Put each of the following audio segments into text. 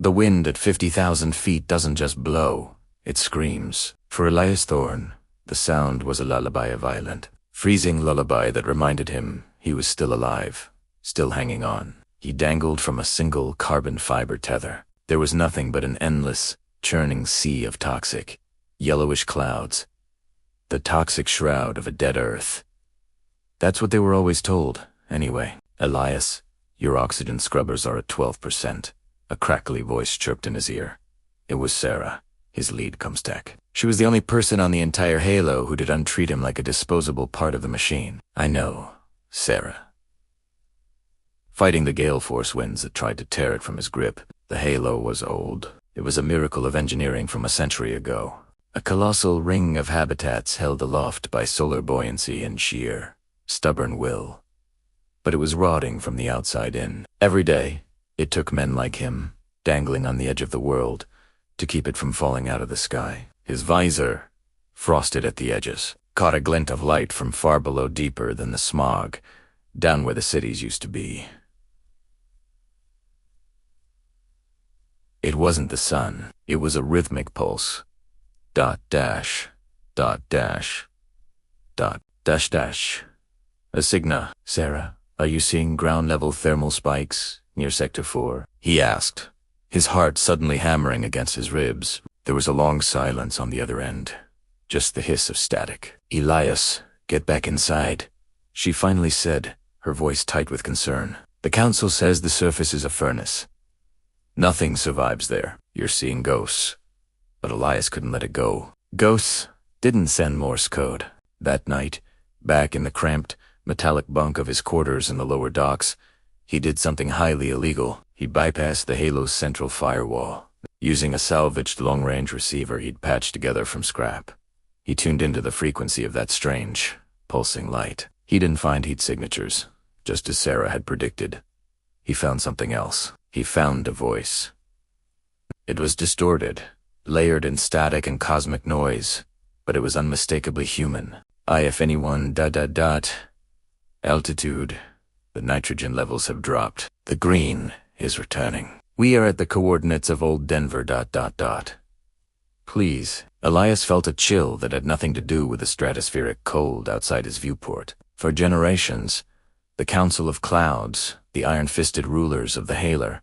The wind at 50,000 feet doesn't just blow, it screams. For Elias Thorne, the sound was a lullaby, a violent, freezing lullaby that reminded him he was still alive, still hanging on. He dangled from a single carbon fiber tether. There was nothing but an endless, churning sea of toxic, yellowish clouds. The toxic shroud of a dead Earth. That's what they were always told, anyway. Elias, your oxygen scrubbers are at 12%. A crackly voice chirped in his ear. It was Sarah, his lead comstech. She was the only person on the entire Halo who didn't treat him like a disposable part of the machine. I know, Sarah. Fighting the gale force winds that tried to tear it from his grip, the Halo was old. It was a miracle of engineering from a century ago. A colossal ring of habitats held aloft by solar buoyancy and sheer, stubborn will. But it was rotting from the outside in. Every day, it took men like him, dangling on the edge of the world, to keep it from falling out of the sky. His visor, frosted at the edges, caught a glint of light from far below, deeper than the smog, down where the cities used to be. It wasn't the sun. It was a rhythmic pulse. Dot dash, dot dash, dot dash dash. A Cigna. Sarah, are you seeing ground-level thermal spikes near Sector 4? He asked, his heart suddenly hammering against his ribs. There was a long silence on the other end, just the hiss of static. Elias, get back inside, she finally said, her voice tight with concern. The Council says the surface is a furnace. Nothing survives there. You're seeing ghosts. But Elias couldn't let it go. Ghosts didn't send Morse code. That night, back in the cramped, metallic bunk of his quarters in the lower docks, he did something highly illegal. He bypassed the Halo's central firewall. Using a salvaged long-range receiver he'd patched together from scrap, he tuned into the frequency of that strange, pulsing light. He didn't find heat signatures, just as Sarah had predicted. He found something else. He found a voice. It was distorted, layered in static and cosmic noise, but it was unmistakably human. If anyone ... Altitude. The nitrogen levels have dropped. The green is returning. We are at the coordinates of old Denver ... Please. Elias felt a chill that had nothing to do with the stratospheric cold outside his viewport. For generations, the Council of Clouds, the iron-fisted rulers of the Haler,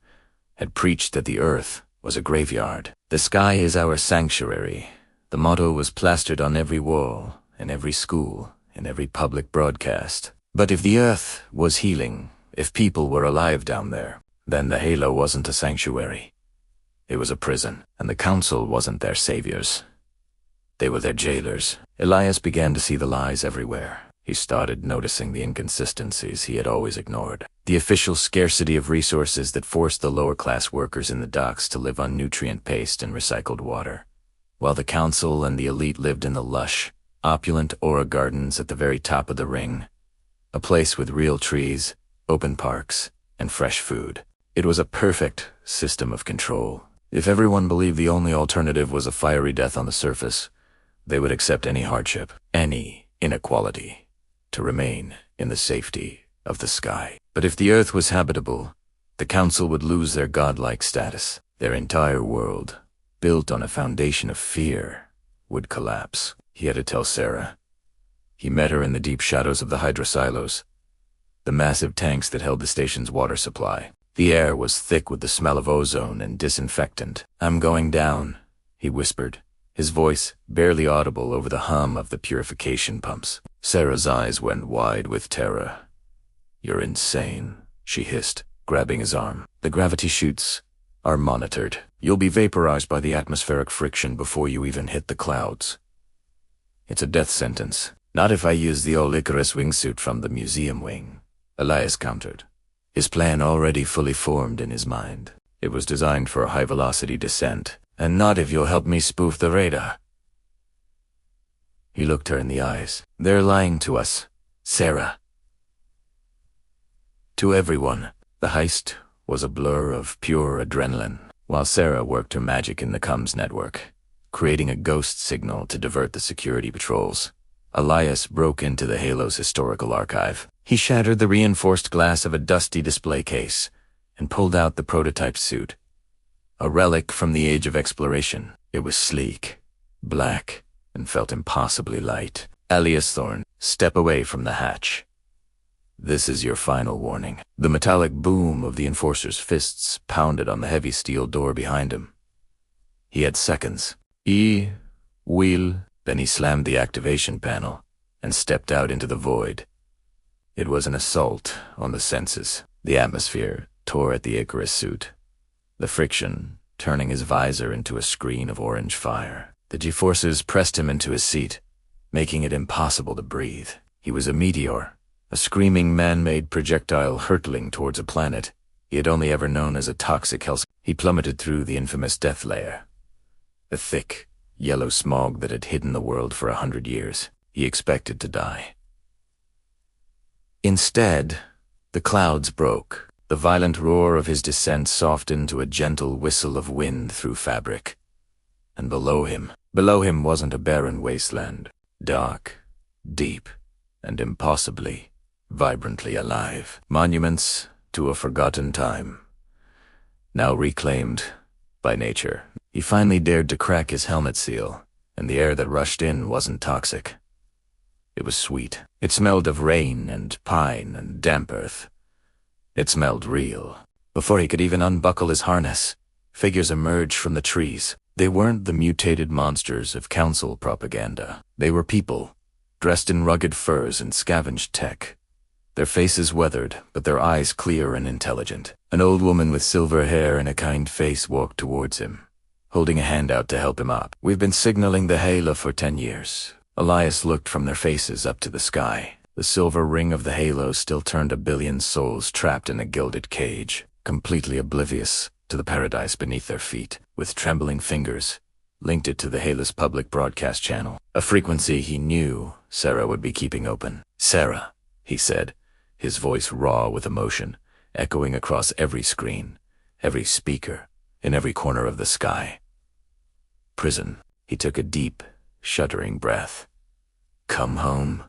had preached that the Earth was a graveyard. The sky is our sanctuary. The motto was plastered on every wall, in every school, in every public broadcast. But if the Earth was healing, if people were alive down there, then the Halo wasn't a sanctuary. It was a prison, and the Council wasn't their saviors. They were their jailers. Elias began to see the lies everywhere. He started noticing the inconsistencies he had always ignored. The official scarcity of resources that forced the lower-class workers in the docks to live on nutrient paste and recycled water, while the Council and the elite lived in the lush, opulent aura gardens at the very top of the ring, a place with real trees, open parks, and fresh food. It was a perfect system of control. If everyone believed the only alternative was a fiery death on the surface, they would accept any hardship, any inequality, to remain in the safety of the sky. But if the Earth was habitable, the Council would lose their godlike status. Their entire world, built on a foundation of fear, would collapse. He had to tell Sarah. He met her in the deep shadows of the Hydra silos, the massive tanks that held the station's water supply. The air was thick with the smell of ozone and disinfectant. I'm going down, he whispered, his voice barely audible over the hum of the purification pumps. Sarah's eyes went wide with terror. You're insane, she hissed, grabbing his arm. The gravity chutes are monitored. You'll be vaporized by the atmospheric friction before you even hit the clouds. It's a death sentence. Not if I use the old Icarus wingsuit from the museum wing, Elias countered, his plan already fully formed in his mind. It was designed for a high-velocity descent, and not if you'll help me spoof the radar. He looked her in the eyes. They're lying to us, Sarah. To everyone, the heist was a blur of pure adrenaline, while Sarah worked her magic in the comms network, creating a ghost signal to divert the security patrols. Elias broke into the Halo's historical archive. He shattered the reinforced glass of a dusty display case and pulled out the prototype suit. a relic from the age of exploration. It was sleek, black, and felt impossibly light. Elias Thorne, step away from the hatch. This is your final warning. The metallic boom of the enforcer's fists pounded on the heavy steel door behind him. He had seconds. Will. Then he slammed the activation panel and stepped out into the void. It was an assault on the senses. The atmosphere tore at the Icarus suit, the friction turning his visor into a screen of orange fire. The G-forces pressed him into his seat, making it impossible to breathe. He was a meteor, a screaming man-made projectile hurtling towards a planet he had only ever known as a toxic hell. He plummeted through the infamous death layer, the thick, yellow smog that had hidden the world for 100 years. He expected to die. Instead, the clouds broke. The violent roar of his descent softened to a gentle whistle of wind through fabric. And below him wasn't a barren wasteland, dark, deep, and impossibly, vibrantly alive. Monuments to a forgotten time, now reclaimed by nature. He finally dared to crack his helmet seal, and the air that rushed in wasn't toxic. It was sweet. It smelled of rain and pine and damp earth. It smelled real. Before he could even unbuckle his harness, figures emerged from the trees. They weren't the mutated monsters of council propaganda. They were people, dressed in rugged furs and scavenged tech. Their faces weathered, but their eyes clear and intelligent. An old woman with silver hair and a kind face walked towards him, holding a hand out to help him up. "We've been signaling the Halo for 10 years. Elias looked from their faces up to the sky. The silver ring of the halo still turned 1 billion souls trapped in a gilded cage, completely oblivious to the paradise beneath their feet. With trembling fingers, linked it to the halo's public broadcast channel, a frequency he knew Sarah would be keeping open. "Sarah," he said, his voice raw with emotion, echoing across every screen, every speaker, in every corner of the sky. Prison. He took a deep, shuddering breath. "Come home."